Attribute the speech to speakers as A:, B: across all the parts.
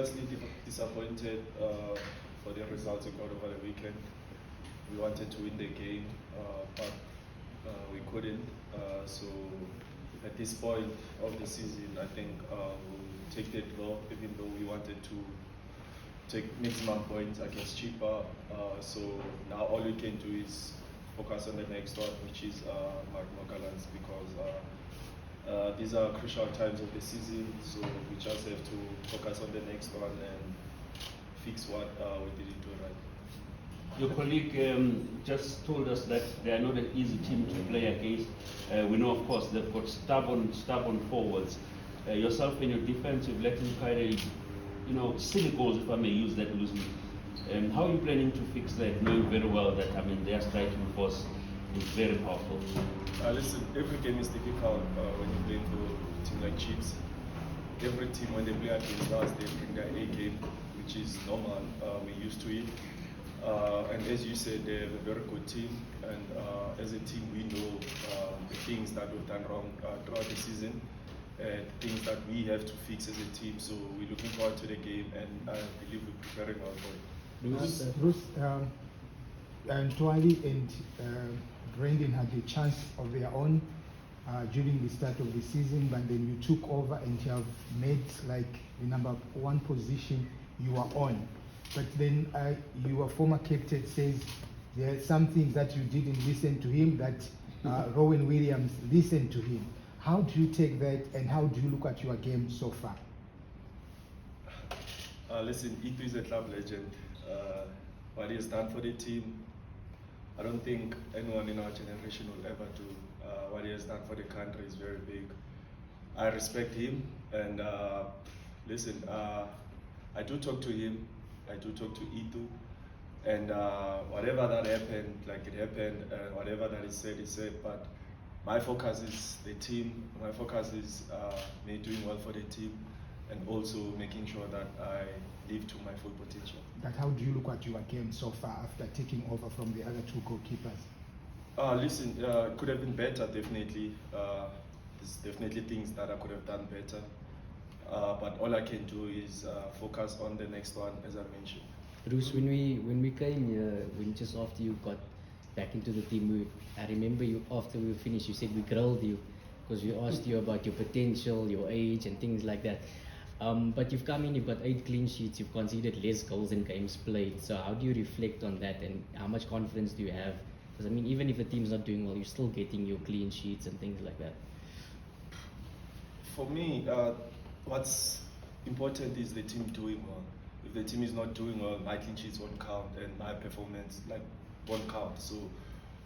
A: obviously disappointed for the results we got over the weekend. We wanted to win the game, but we couldn't. So at this point of the season, I think we'll take the draw, even though we wanted to take maximum points against cheaper. So now all we can do is focus on the next one, which is Marumo Gallants, because these are crucial times of the season. So we just have to focus on the next one and fix what we didn't do right.
B: Your colleague just told us that they are not an easy team to play against. We know, of course, they've got stubborn forwards. Yourself and your defense, you've let them kind of, silly goals, if I may use that loosely. How are you planning to fix that, knowing very well that, their striking force is very powerful?
A: Listen, every game is difficult when you're playing for a team like Chiefs. Every team, when they play against us, they bring their A game, which is normal. We're used to it. And as you said, they're a very good team. And as a team, we know the things that we've done wrong throughout the season, things that we have to fix as a team. So we're looking forward to the game, and I believe we're preparing well for it.
C: Bruce, and Twali and Brendan had a chance of their own during the start of the season, but then you took over and you have made like the number one position you are on. But then your former captain says there are some things that you didn't listen to him, that Rowan Williams listened to him. How do you take that, and how do you look at your game so far?
A: Listen, Itu is a club legend. What he has done for the team, I don't think anyone in our generation will ever do. What he has done for the country is very big. I respect him, and listen, I do talk to him, I do talk to Itu, and whatever that happened, like it happened, whatever that is said, but my focus is the team, my focus is me doing well for the team, and also making sure that I live to my full potential.
C: But how do you look at your game so far after taking over from the other two goalkeepers?
A: Listen, it could have been better, definitely. There's definitely things that I could have done better. But all I can do is focus on the next one, as I mentioned.
D: Bruce, when we came here, when just after you got back into the team, I remember you after we finished, you said we grilled you because we asked you about your potential, your age, and things like that. But you've come in, you've got 8 clean sheets, you've conceded less goals in games played. So how do you reflect on that, and how much confidence do you have? Because even if the team's not doing well, you're still getting your clean sheets and things like that.
A: For me, what's important is the team doing well. If the team is not doing well, my clean sheets won't count, and my performance won't count. So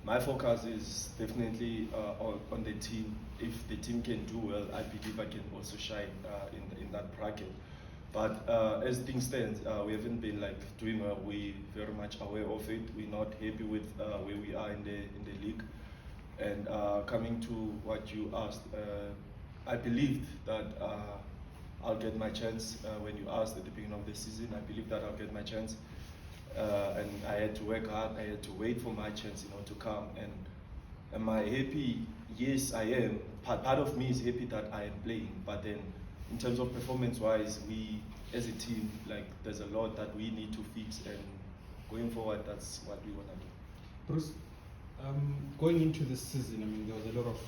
A: my focus is definitely on the team. If the team can do well, I believe I can also shine in that bracket. But as things stand, we haven't been doing well. We're very much aware of it. We're not happy with where we are in the league. And coming to what you asked, I believed that I'll get my chance. When you asked at the beginning of the season, I believed that I'll get my chance. And I had to work hard. I had to wait for my chance, to come. And am I happy? Yes, I am. Part of me is happy that I am playing. But then, in terms of performance-wise, we, as a team, there's a lot that we need to fix. And going forward, that's what we want to do.
E: Bruce, going into this season, there was a lot of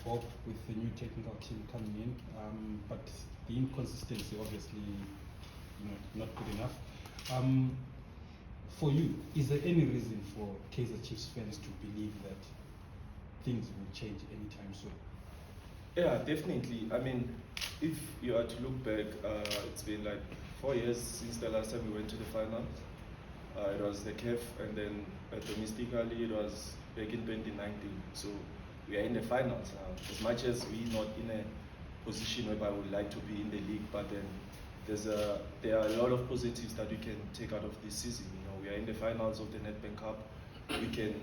E: hope with the new technical team coming in, but the inconsistency, obviously, not good enough. For you, is there any reason for Kaizer Chiefs fans to believe that things will change anytime soon?
A: Yeah, definitely. If you are to look back, it's been 4 years since the last time we went to the finals. It was the CAF, and then domestically it was back in 2019. So we are in the finals now. As much as we're not in a position where I would like to be in the league, but then there are a lot of positives that we can take out of this season. We are in the finals of the Nedbank Cup. We can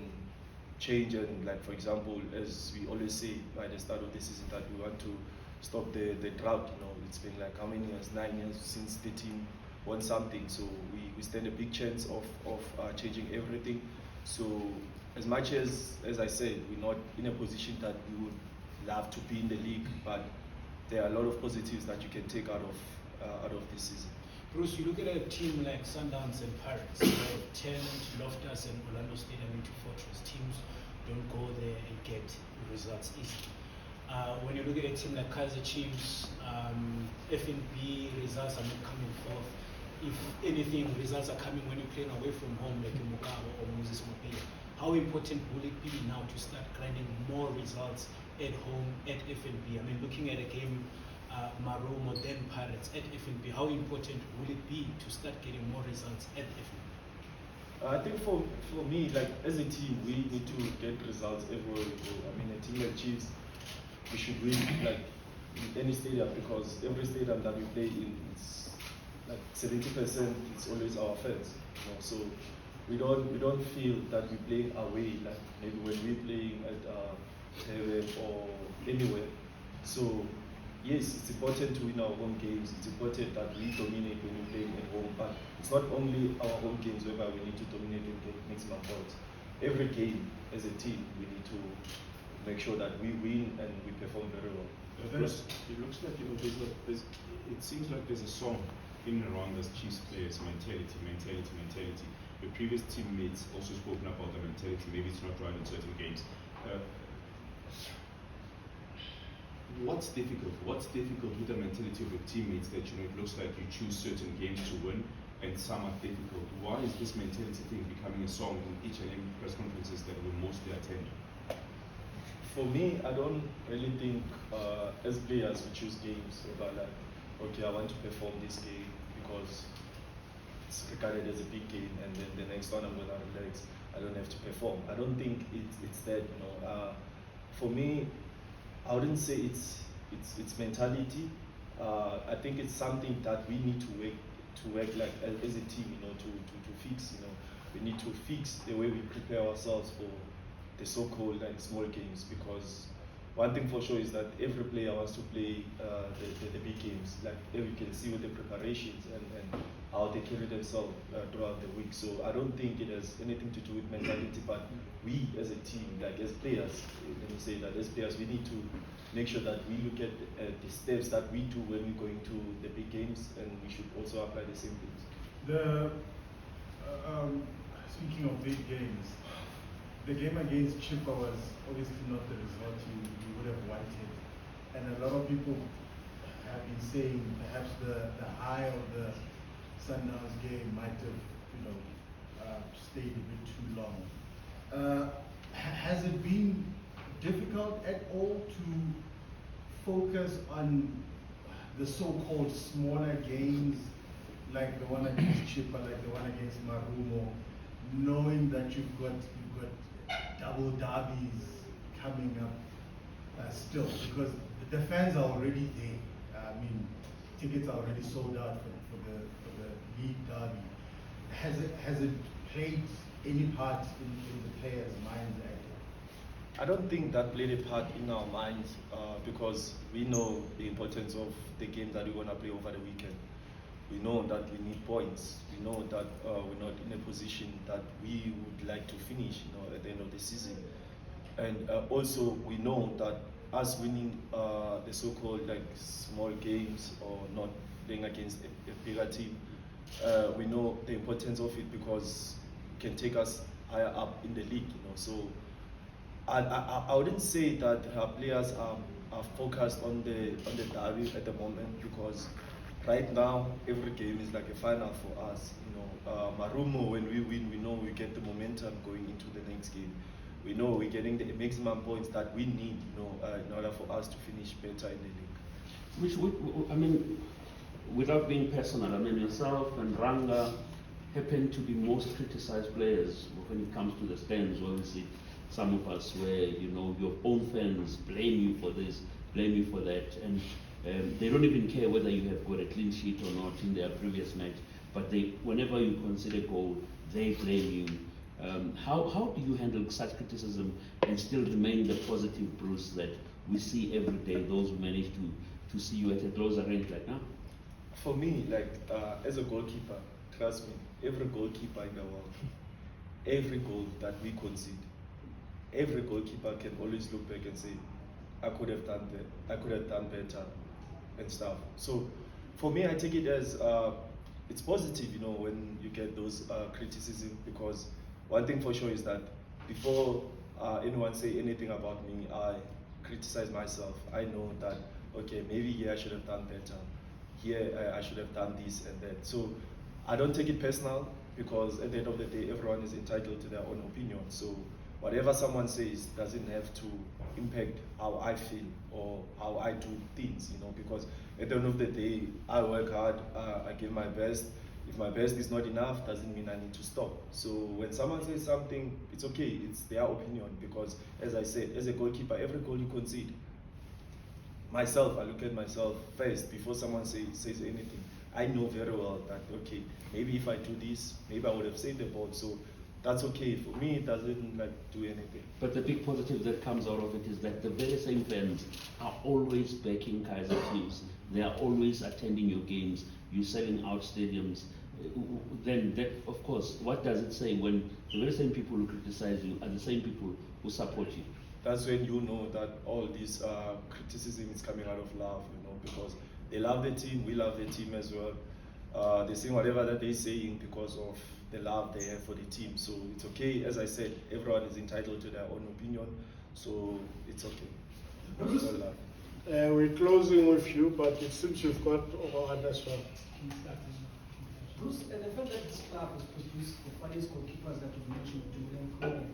A: change, and for example, as we always say by the start of the season, that we want to stop the drought. It's been how many years? 9 years since the team won something. So we stand a big chance of changing everything. So as much as I said, we're not in a position that we would love to be in the league, but there are a lot of positives that you can take out of this season.
F: Bruce, you look at a team like Sundowns and Pirates, they turned Loftus and Orlando Stadium into fortress. Teams don't go there and get results easily. When you look at a team like Kaizer Chiefs, FNB results are not coming forth. If anything, results are coming when you're playing away from home, like in Mugabe or Moses Mopela. How important will it be now to start grinding more results at home at FNB? I mean, looking at a game, Marumo then Pirates at FNB, how important will it be to start getting more results at FNB?
A: I think for me, like as a team, we need to get results everywhere we go. I mean, a team like Chiefs, we should win like in any stadium, because every stadium that we play in, it's like 70%. It's always our fans. You know? So we don't feel that we're playing away like maybe when we're playing at Tebe or anywhere. So yes, it's important to win our home games. It's important that we dominate when we're playing at home, but it's not only our home games whereby we need to dominate and get maximum points. Every game as a team, we need to make sure that we win and we perform very well.
G: Bruce, it looks like it seems like there's a song in and around this Chiefs players mentality. The previous teammates also spoken about the mentality. Maybe it's not right in certain games. What's difficult? What's difficult with the mentality of your teammates that it looks like you choose certain games to win and some are difficult? Why is this mentality thing becoming a song in each and every press conferences that we mostly attend?
A: For me, I don't really think as players we choose games about like, okay, I want to perform this game because it's regarded as a big game, and then the next one I'm gonna relax. I don't have to perform. I don't think it's that. For me, I wouldn't say it's mentality. I think it's something that we need to work like as a team. To fix. We need to fix the way we prepare ourselves for the so-called like small games, because one thing for sure is that every player wants to play the big games. Like you can see with the preparations and how they carry themselves throughout the week. So I don't think it has anything to do with mentality, but we as a team, like as players, let me say that as players, we need to make sure that we look at the steps that we do when we're going to the big games, and we should also apply the same things.
H: Speaking of big games, the game against Chippa was obviously not the result you would have wanted, and a lot of people have been saying perhaps the high of the Sundowns game might have stayed a bit too long. Has it been difficult at all to focus on the so-called smaller games, like the one against Chippa, like the one against Marumo, knowing that you've got double derbies coming up still, because the fans are already there. I mean, tickets are already sold out for the league derby. Has it played any part in the players' minds at all?
A: I don't think that played a part in our minds because we know the importance of the game that we want to play over the weekend. We know that we need points. We know that we're not in a position that we would like to finish, at the end of the season. And also we know that us winning the so-called like small games or not playing against a bigger team, we know the importance of it because it can take us higher up in the league. So I wouldn't say that our players are focused on the derby at the moment, because right now every game is like a final for us. Marumo, when we win, we know we get the momentum going into the next game. We know we're getting the maximum points that we need, in order for us to finish better in the league.
B: Without being personal, yourself and Ranga happen to be most criticized players when it comes to the stands. Obviously, some of us where your own fans blame you for this, blame you for that, and they don't even care whether you have got a clean sheet or not in their previous match. But whenever you consider goal, they blame you. How do you handle such criticism and still remain the positive Bruce that we see every day, those who manage to see you at a closer range like now?
A: For me, as a goalkeeper, trust me, every goalkeeper in the world, every goal that we concede, every goalkeeper can always look back and say, I could have done that, I could have done better and stuff. So for me, I take it as it's positive, you know, when you get those criticism, because one thing for sure is that before anyone say anything about me, I criticize myself. I know that, okay, maybe here I should have done better. Here I should have done this and that. So I don't take it personal, because at the end of the day, everyone is entitled to their own opinion. So whatever someone says doesn't have to impact how I feel or how I do things, you know, because at the end of the day, I work hard, I give my best. If my best is not enough, doesn't mean I need to stop. So when someone says something, it's okay, it's their opinion, because as I said, as a goalkeeper, every goal you concede, myself, I look at myself first before someone says anything. I know very well that, okay, maybe if I do this, maybe I would have saved the ball. So that's okay. For me, it doesn't do anything.
B: But the big positive that comes out of it is that the very same fans are always backing Kaizer Chiefs. They are always attending your games. You're selling out stadiums. Then that, of course, what does it say when the very same people who criticize you are the same people who support you?
A: That's when you know that all this criticism is coming out of love, you know, because they love the team, we love the team as well. They say whatever that they're saying because of the love they have for the team. So it's okay. As I said, everyone is entitled to their own opinion, so it's okay.
H: Bruce,
A: All love.
I: We're closing with you, but it seems you've got one as well.
J: Bruce, and the fact that this club has produced the finest goalkeepers that you've mentioned, Khune,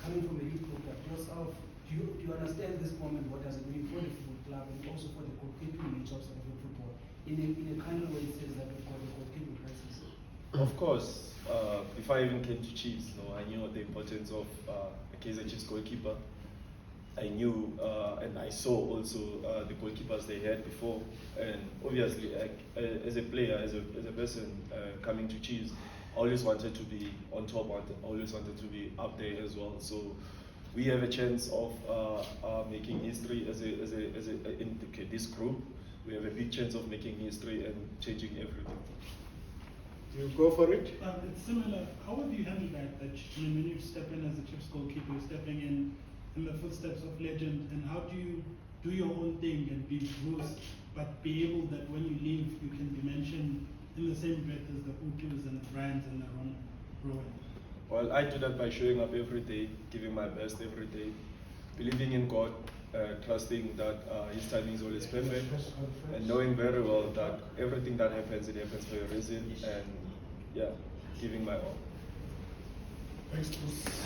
J: coming from a youth program, yourself, do you understand this moment? What does it mean for the football club and also for the goalkeeping nature of South African football? In a kind of way, it says that we've got a goalkeeping crisis.
A: Of course, before I even came to Chiefs, I knew the importance of a Kaizer Chiefs goalkeeper. I knew and I saw also the goalkeepers they had before, and obviously as a player, as a person coming to Chiefs, I always wanted to be on top, I always wanted to be up there as well. So we have a chance of making history in this group. We have a big chance of making history and changing everything.
I: You go for it.
H: It's similar. How have you handled that? That when you step in as a Chiefs goalkeeper, you're stepping in the footsteps of legend, and how do you do your own thing and be Bruce, but be able that when you leave, you can be mentioned in the same breath as the Utus and the Brands and the Rowan?
A: Well, I do that by showing up every day, giving my best every day, believing in God, trusting that His timing is always perfect, and knowing very well that everything that happens, it happens for a reason, and yeah, giving my all.
H: Thanks, Bruce.